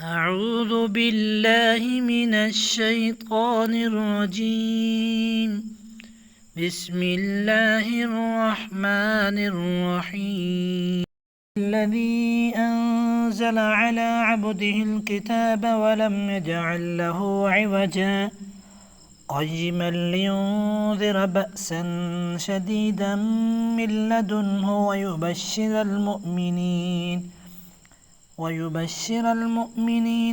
أعوذ بالله من الشيطان الرجيم. بسم الله الرحمن الرحيم. الذي أنزل على عبده الكتاب ولم يجعل له عوجا قيما لينذر بأسا شديدا من لدنه ويبشر المؤمنين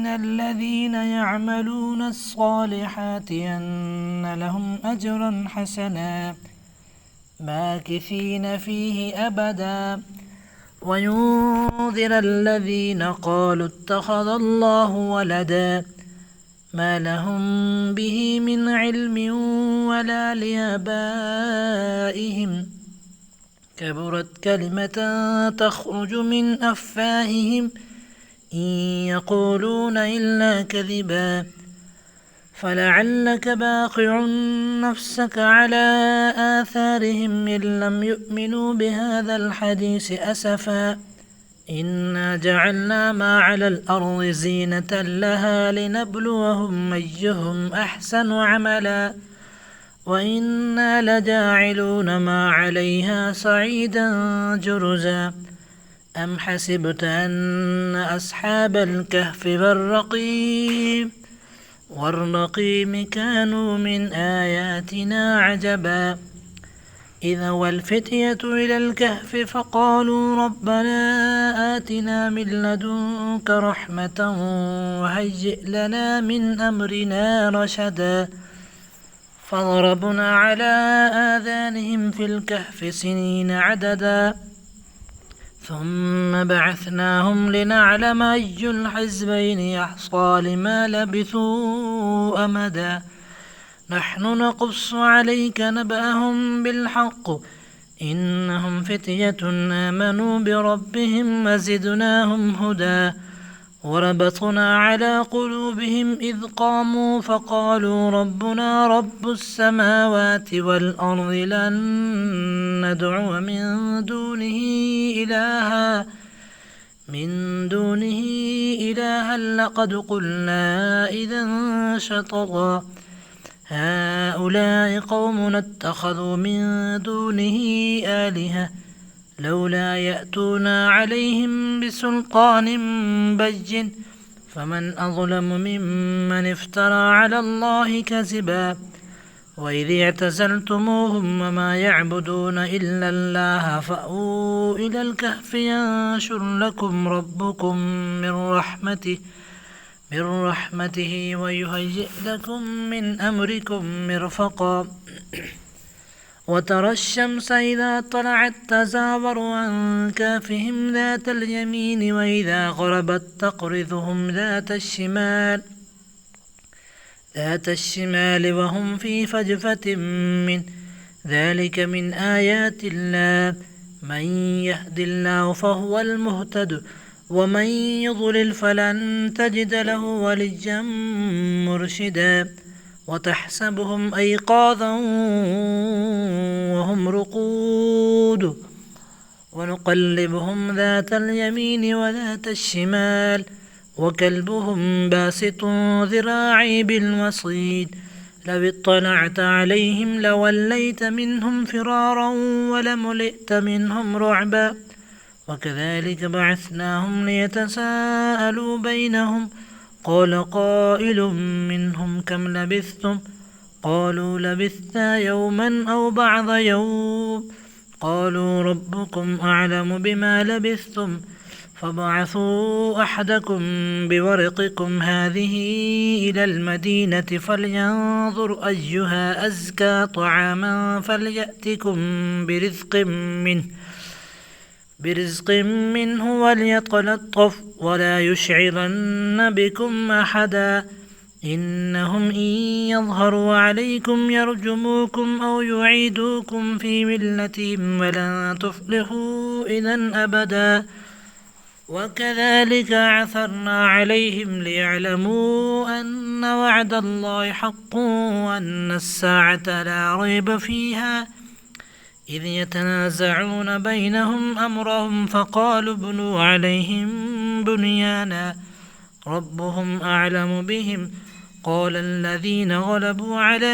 الذين يعملون الصالحات أن لهم أجرا حسنا ماكثين فيه أبدا وينذر الذين قالوا اتخذ الله ولدا ما لهم به من علم ولا لآبائهم كبرت كلمة تخرج من أفواههم إن يقولون إلا كذبا فلعلك باقع نفسك على آثارهم إن لم يؤمنوا بهذا الحديث أسفا إنا جعلنا ما على الأرض زينة لها لنبلوهم أيهم أحسن عملا وإنا لجاعلون ما عليها صعيدا جرزا أم حسبت أن أصحاب الكهف والرقيم كانوا من آياتنا عجبا إذا والفتية إلى الكهف فقالوا ربنا آتنا من لدنك رحمة وهيئ لنا من أمرنا رشدا فضربنا على آذانهم في الكهف سنين عددا ثم بعثناهم لنعلم أي الحزبين يحصى لما لبثوا أمدا نحن نقص عليك نبأهم بالحق إنهم فتية آمنوا بربهم وزدناهم هدى وربطنا على قلوبهم إذ قاموا فقالوا ربنا رب السماوات والأرض لن ندعو من دونه إلها لقد قلنا إذا شططا هؤلاء قومنا اتخذوا من دونه آلهة لولا يأتونا عليهم بسلطان بين فمن أظلم ممن افترى على الله كذبا وإذ اعتزلتموهم وما يعبدون إلا الله فأووا إلى الكهف ينشر لكم ربكم من رحمته ويهيئ لكم من أمركم مرفقا وترى الشمس إذا طلعت تزاور عن كهفهم ذات اليمين وإذا غربت تقرضهم ذات الشمال وهم في فجفة من ذلك من آيات الله من يهد الله فهو المهتد ومن يضلل فلن تجد له وليا مرشدا وتحسبهم أيقاظا وهم رقود ونقلبهم ذات اليمين وذات الشمال وكلبهم باسط ذراعي بالوصيد لو اطلعت عليهم لوليت منهم فرارا ولملئت منهم رعبا وكذلك بعثناهم ليتساءلوا بينهم قال قائل منهم كم لبثتم قالوا لبثنا يوما أو بعض يوم قالوا ربكم أعلم بما لبثتم فابعثوا أحدكم بورقكم هذه إلى المدينة فلينظر أيها أزكى طعاما فليأتكم برزق منه وليتلطف ولا يشعرن بكم أحدا إنهم إن يظهروا عليكم يرجموكم أو يعيدوكم في ملتهم ولن تفلحوا إذا أبدا وكذلك عثرنا عليهم ليعلموا أن وعد الله حق وأن الساعة لا ريب فيها إذ يتنازعون بينهم أمرهم فقالوا ابنوا عليهم بنيانا ربهم أعلم بهم قال الذين غلبوا على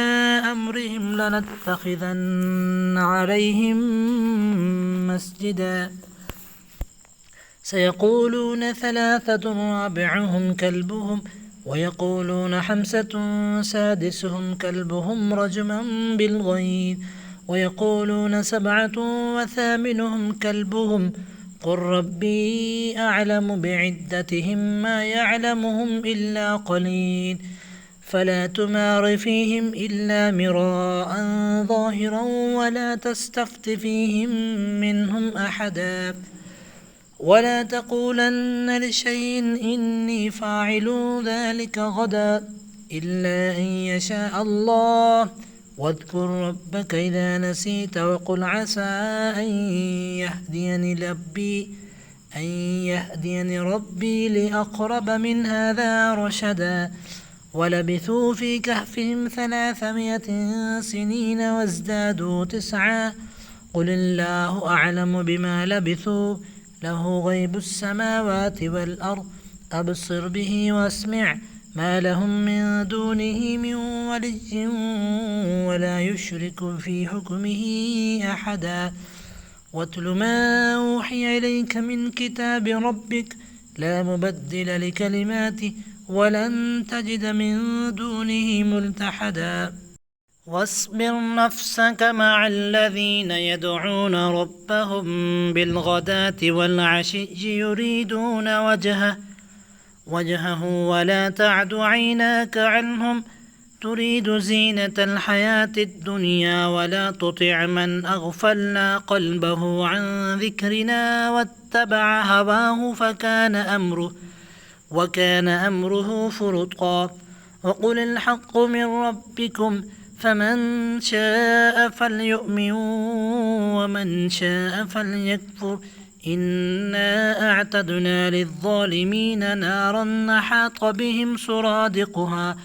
أمرهم لنتخذن عليهم مسجدا سيقولون ثلاثة رابعهم كلبهم ويقولون خمسة سادسهم كلبهم رجما بالغيب ويقولون سبعة وثامنهم كلبهم قل ربي أعلم بعدتهم ما يعلمهم إلا قليل فلا تمار فيهم إلا مراء ظاهرا ولا تستفت فيهم منهم أحدا ولا تقولن لشيء إني فاعل ذلك غدا إلا أن يشاء الله واذكر ربك إذا نسيت وقل عسى أن يهديني ربي لأقرب من هذا رشدا ولبثوا في كهفهم 300 سنين وازدادوا 9 قل الله أعلم بما لبثوا له غيب السماوات والأرض أبصر به واسمع ما لهم من دونه من ولي ولا يشرك في حكمه أحدا واتل ما أوحي إليك من كتاب ربك لا مبدل لكلماته ولن تجد من دونه ملتحدا واصبر نفسك مع الذين يدعون ربهم بالغداة والعشي يريدون وجهه ولا تعد عيناك عنهم تريد زينة الحياة الدنيا ولا تطع من أغفلنا قلبه عن ذكرنا واتبع هواه وكان أمره فرطا وقل الحق من ربكم فمن شاء فليؤمن ومن شاء فليكفر إنا أعتدنا للظالمين نارا أحاط بهم سرادقها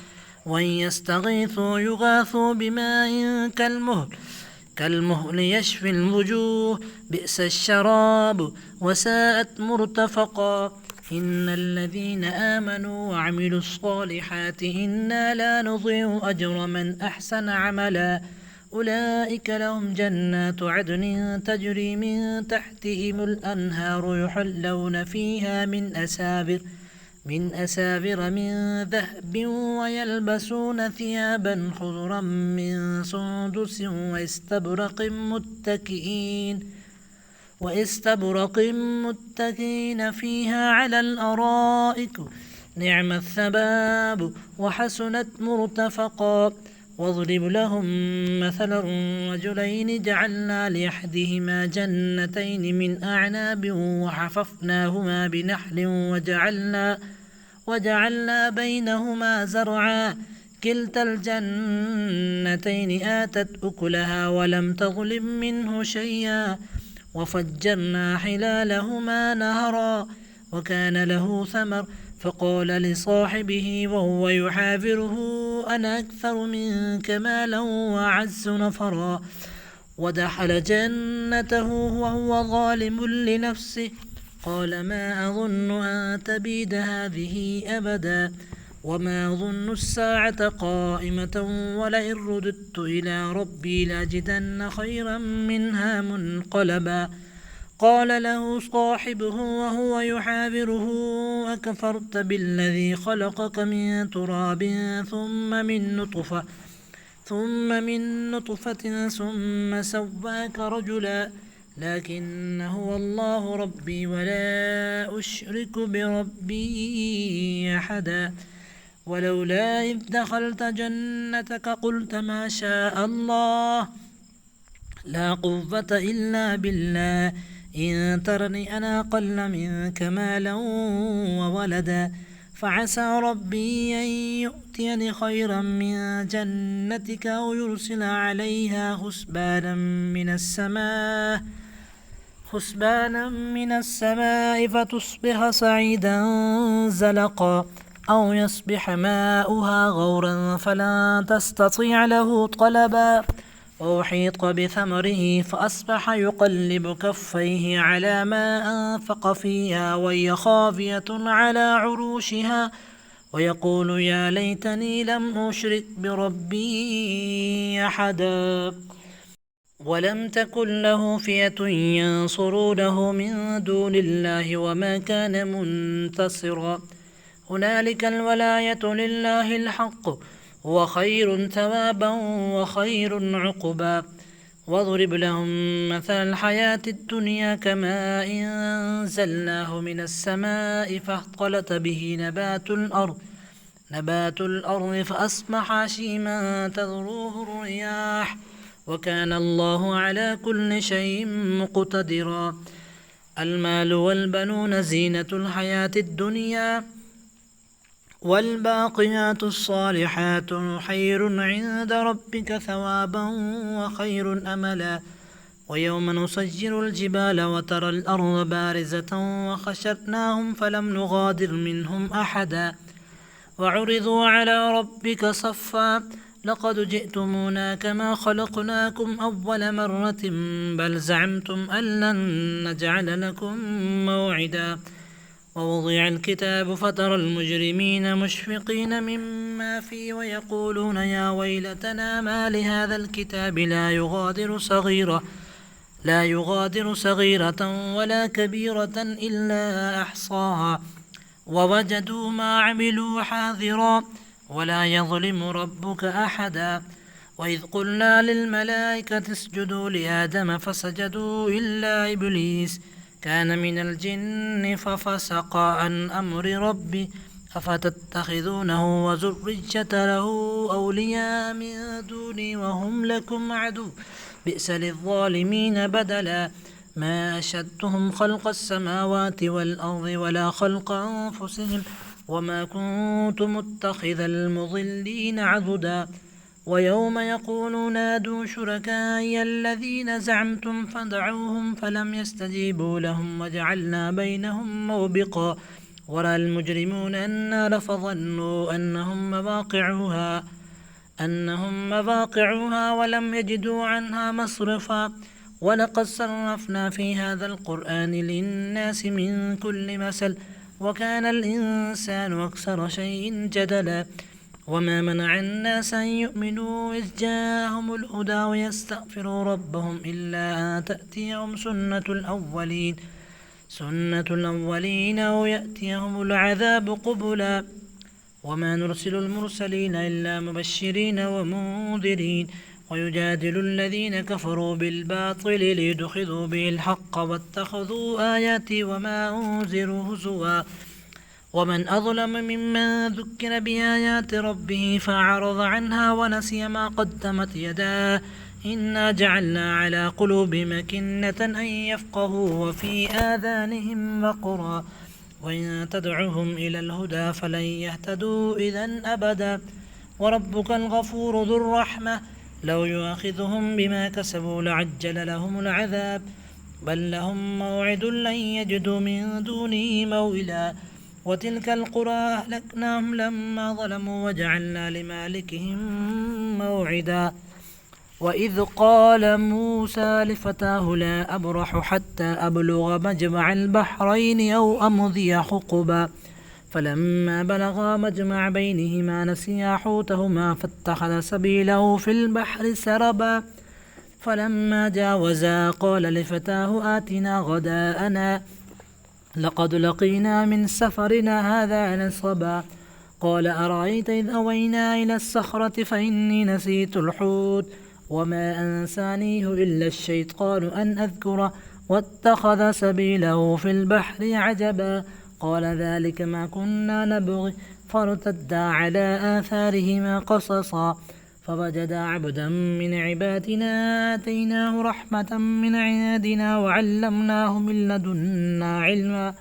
وإن يستغيثوا يغاثوا بماء كالمهل يشفي الوجوه بئس الشراب وساءت مرتفقا إن الذين آمنوا وعملوا الصالحات إنا لا نضيع أجر من أحسن عملا أولئك لهم جنات عدن تجري من تحتهم الأنهار يحلون فيها من أسابر من ذهب ويلبسون ثيابا خضرا من سندس واستبرق متكئين فيها على الأرائك نعم الثواب وحسنت مرتفقا واضرب لهم مثلا رجلين جعلنا لأحدهما جنتين من أعناب وحففناهما بنخل وجعلنا بينهما زرعا كلتا الجنتين آتت أكلها ولم تظلم منه شيئا وفجرنا خلالهما نهرا وكان له ثمر فقال لصاحبه وهو يحاوره أنا أكثر منك مالا وأعز نفرا ودخل جنته وهو ظالم لنفسه قال ما أظن أن تبيد هذه أبدا وما أظن الساعة قائمة ولئن رددت إلى ربي لأجدن خيرا منها منقلبا قال له صاحبه وهو يحاوره أكفرت بالذي خلقك من تراب ثم من نطفة ثم سواك رجلا لكن هو الله ربي ولا أشرك بربي أحدا ولولا إذ دخلت جنتك قلت ما شاء الله لا قوة إلا بالله إن ترني أنا أقل منك مالا وولدا فعسى ربي أن يؤتيني خيرا من جنتك أو يرسل عليها حسبانا من السماء فتصبح صعيدا زلقا أو يصبح ماؤها غورا فلا تستطيع له طلبا وأحيط بثمره فأصبح يقلب كفيه على ما أنفق فيها وهي خاوية على عروشها ويقول يا ليتني لم أشرك بربي أحدا ولم تكن له فئة ينصرونه من دون الله وما كان منتصرا هنالك الولاية لله الحق هو خير ثوابا وخير عقبا واضرب لهم مثل الحياة الدنيا كماء أنزلناه من السماء فاختلط به نبات الأرض فأصبح هشيما تذروه الرياح وكان الله على كل شيء مقتدرا المال والبنون زينة الحياة الدنيا والباقيات الصالحات خير عند ربك ثوابا وخير أملا ويوم نسجر الجبال وترى الأرض بارزة وخشرناهم فلم نغادر منهم أحدا وعرضوا على ربك صفا لقد جئتمونا كما خلقناكم أول مرة بل زعمتم أن لن نجعل لكم موعدا ووضع الكتاب فترى المجرمين مشفقين مما فيه ويقولون يا ويلتنا ما لهذا الكتاب لا يغادر صغيرة ولا كبيرة إلا أحصاها ووجدوا ما عملوا حاضرا ولا يظلم ربك أحدا وإذ قلنا للملائكة اسجدوا لآدم فسجدوا إلا إبليس كان من الجن ففسق عن أمر ربي أفتتخذونه وذريته له أولياء من دوني وهم لكم عدو بئس للظالمين بدلا ما أشهدتهم خلق السماوات والأرض ولا خلق أنفسهم وما كنت متخذ المضلين عضدا ويوم يقول نادوا شركائي الذين زعمتم فدعوهم فلم يستجيبوا لهم وجعلنا بينهم موبقا ورأى المجرمون النار فظنوا أنهم مواقعها ولم يجدوا عنها مصرفا ولقد صرفنا في هذا القرآن للناس من كل مثل وكان الإنسان أكثر شيء جدلا وما منع الناس أن يؤمنوا إذ جاءهم الهدى ويستغفروا ربهم إلا أن تأتيهم سنة الأولين أو يأتيهم العذاب قبلا وما نرسل المرسلين إلا مبشرين ومنذرين ويجادل الذين كفروا بالباطل ليدحضوا به الحق واتخذوا آياتي وما أنذروا هزوا ومن أظلم ممن ذكر بآيات ربه فأعرض عنها ونسي ما قدمت يداه إنا جعلنا على قلوبهم أكنة أن يفقهوا وفي آذانهم وقرا وإن تدعهم إلى الهدى فلن يهتدوا إذا أبدا وربك الغفور ذو الرحمة لو يؤاخذهم بما كسبوا لعجل لهم العذاب بل لهم موعد لن يجدوا من دونه موئلا وتلك القرى أهلكناهم لما ظلموا وجعلنا لمالكهم موعدا وإذ قال موسى لفتاه لا أبرح حتى أبلغ مجمع البحرين أو أمضي حقبا فلما بلغا مجمع بينهما نسيا حوتهما فاتخذ سبيله في البحر سربا فلما جاوزا قال لفتاه آتنا غداءنا لقد لقينا من سفرنا هذا نصبا قال أرأيت إذ أوينا إلى الصخرة فإني نسيت الحوت وما أنسانيه إلا الشيطان أن أذكره واتخذ سبيله في البحر عجبا قال ذلك ما كنا نبغي فارتدا على آثارهما قصصا فوجدا عبدا من عبادنا آتيناه رحمة من عندنا وعلمناه من لدنا علما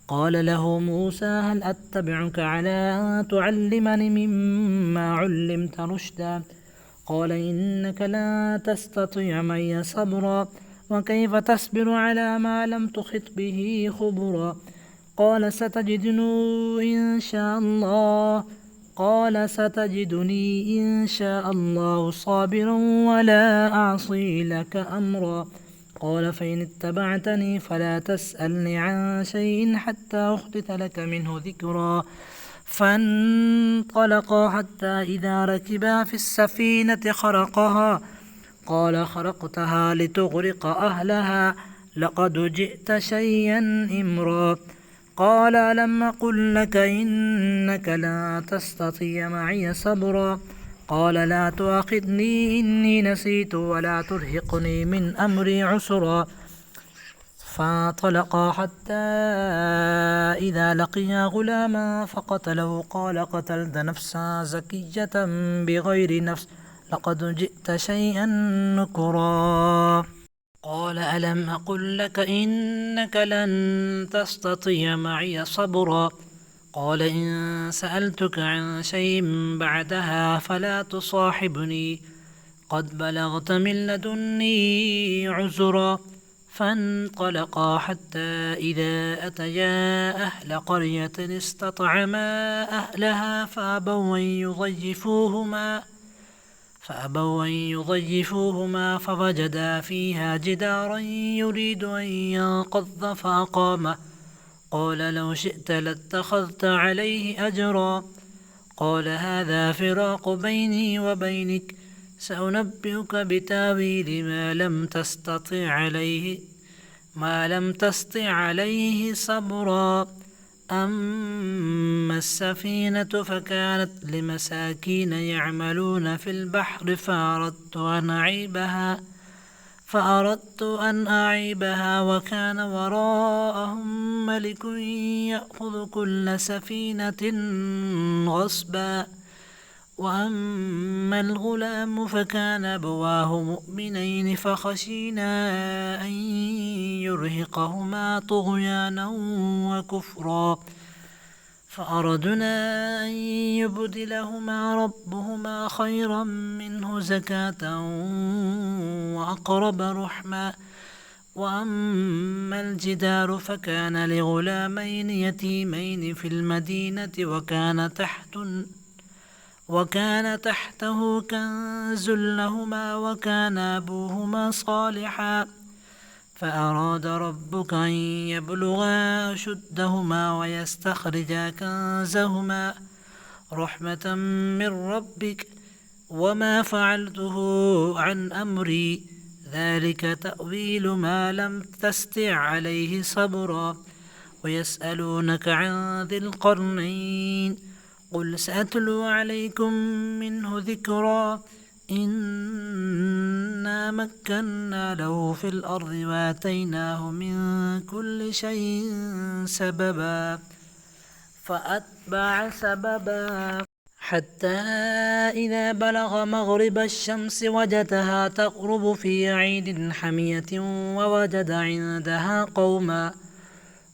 قال له موسى هل أتبعك على أن تعلمني مما علمت رشدا قال إنك لا تستطيع معي صبرا وكيف تصبر على ما لم تحط به خبرا قال ستجدني إن شاء الله قال ستجدني إن شاء الله صابرا ولا أعصي لك أمرا قال فإن اتبعتني فلا تسألني عن شيء حتى أحدث لك منه ذكرا فانطلقا حتى إذا ركبا في السفينة خرقها قال خرقتها لتغرق أهلها لقد جئت شيئا إمرا قال ألم أقل لك إنك لا تستطيع معي صبرا قال لا تؤاخذني إني نسيت ولا ترهقني من أمري عسرا فانطلقا حتى إذا لقيا غلاما فقتله قال قتلت نفسا زكية بغير نفس لقد جئت شيئا نكرا قال ألم أقل لك إنك لن تستطيع معي صبرا قال إن سألتك عن شيء بعدها فلا تصاحبني قد بلغت من لدني عذرا فانطلقا حتى إذا أتيا أهل قرية استطعما أهلها فأبوا أن يضيفوهما فوجدا فيها جدارا يريد أن ينقض فأقامه قال لو شئت لاتخذت عليه أجرا قال هذا فراق بيني وبينك سأنبئك بتاويل ما لم تستطع عليه صبرا أما السفينة فكانت لمساكين يعملون في البحر فأردت أن أعيبها وكان وراءهم ملك يأخذ كل سفينة غصبا وأما الغلام فكان أبواه مؤمنين فخشينا أن يرهقهما طغيانا وكفرا فأردنا أن يبدلهما ربهما خيرا منه زكاة وأقرب رحما وأما الجدار فكان لغلامين يتيمين في المدينة وكان تحته كنز لهما وكان أبوهما صالحا فأراد ربك أن يبلغا أشدهما ويستخرجا كنزهما رحمة من ربك وما فعلته عن أمري ذلك تأويل ما لم تستطع عليه صبرا ويسألونك عن ذي القرنين قل سأتلو عليكم منه ذكرا إنا مكنا له في الأرض وآتيناه من كل شيء سببا فأتبع سببا حتى إذا بلغ مغرب الشمس وجدها تغرب في عيد حمية ووجد عندها قوما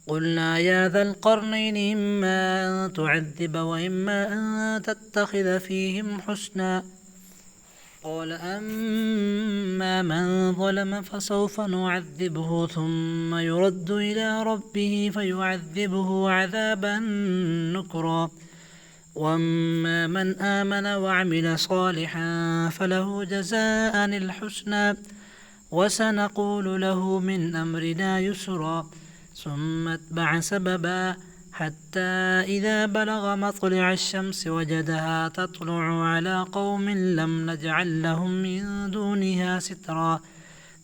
قلنا يا ذا القرنين إما أن تعذب وإما أن تتخذ فيهم حسنا قال أما من ظلم فسوف نعذبه ثم يرد إلى ربه فيعذبه عذابا نكرا وأما من آمن وعمل صالحا فله جزاء الحسنى وسنقول له من أمرنا يسرا ثم اتبع سببا حتى إذا بلغ مطلع الشمس وجدها تطلع على قوم لم نجعل لهم من دونها سترا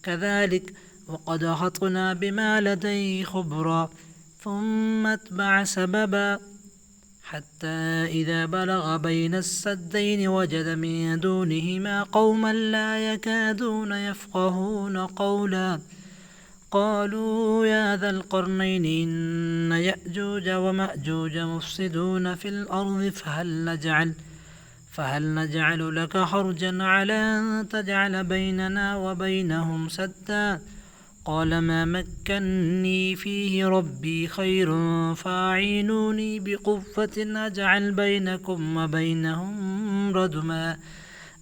كذلك وقد أحطنا بما لديه خبرا ثم اتبع سببا حتى إذا بلغ بين السدين وجد من دونهما قوما لا يكادون يفقهون قولا قالوا يا ذا القرنين إن يأجوج ومأجوج مفسدون في الأرض فهل نجعل لك حرجا على أن تجعل بيننا وبينهم سدا قال ما مكني فيه ربي خير فاعينوني بقوة أجعل بينكم وبينهم ردما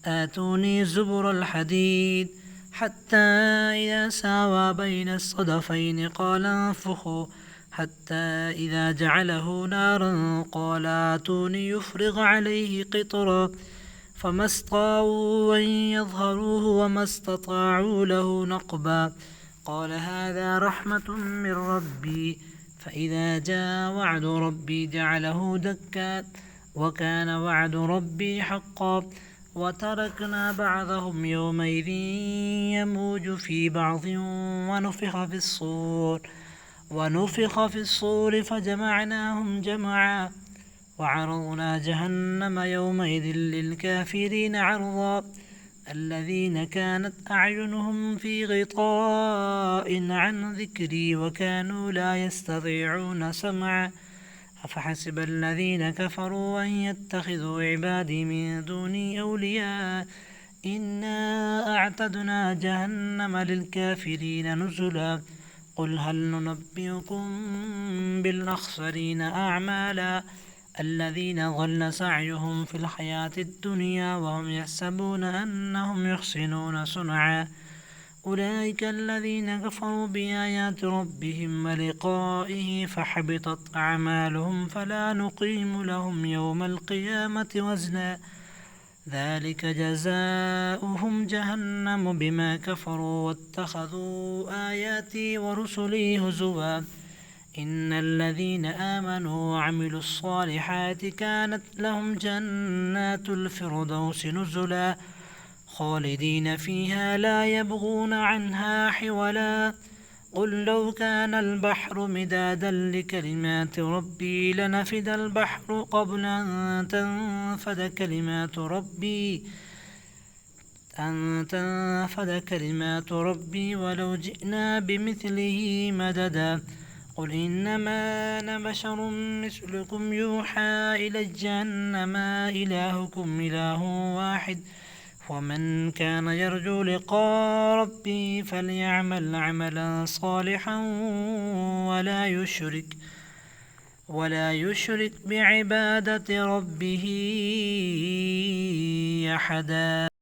آتوني زبر الحديد حتى إذا ساوى بين الصدفين قال انفخوا حتى إذا جعله نارا قال آتوني يفرغ عليه قطرا فما استطاعوا أن يظهروه وما استطاعوا له نقبا قال هذا رحمة من ربي فإذا جاء وعد ربي جعله دكا وكان وعد ربي حقا وتركنا بعضهم يومئذ يموج في بعض ونفخ في الصور فجمعناهم جمعا وعرضنا جهنم يومئذ للكافرين عرضا الذين كانت أعينهم في غطاء عن ذكري وكانوا لا يستطيعون سمعا أفحسب الذين كفروا أن يتخذوا عبادي من دوني أولياء إنا أعتدنا جهنم للكافرين نزلا قل هل ننبئكم بالأخسرين أعمالا الذين ضل سعيهم في الحياة الدنيا وهم يحسبون أنهم يحسنون صنعا أولئك الذين كفروا بآيات ربهم ولقائه فحبطت أعمالهم فلا نقيم لهم يوم القيامة وزنا ذلك جزاؤهم جهنم بما كفروا واتخذوا آياتي ورسلي هزوا إن الذين آمنوا وعملوا الصالحات كانت لهم جنات الفردوس نزلا خالدين فيها لا يبغون عنها حولا قل لو كان البحر مدادا لكلمات ربي لنفد البحر قبل أن تنفد كلمات ربي ولو جئنا بمثله مددا قل إنما أنا بشر مثلكم يوحى إلي أنما إلهكم إله واحد ومن كان يرجو لقاء ربه فليعمل عملا صالحا ولا يشرك بعبادة ربه أحدا.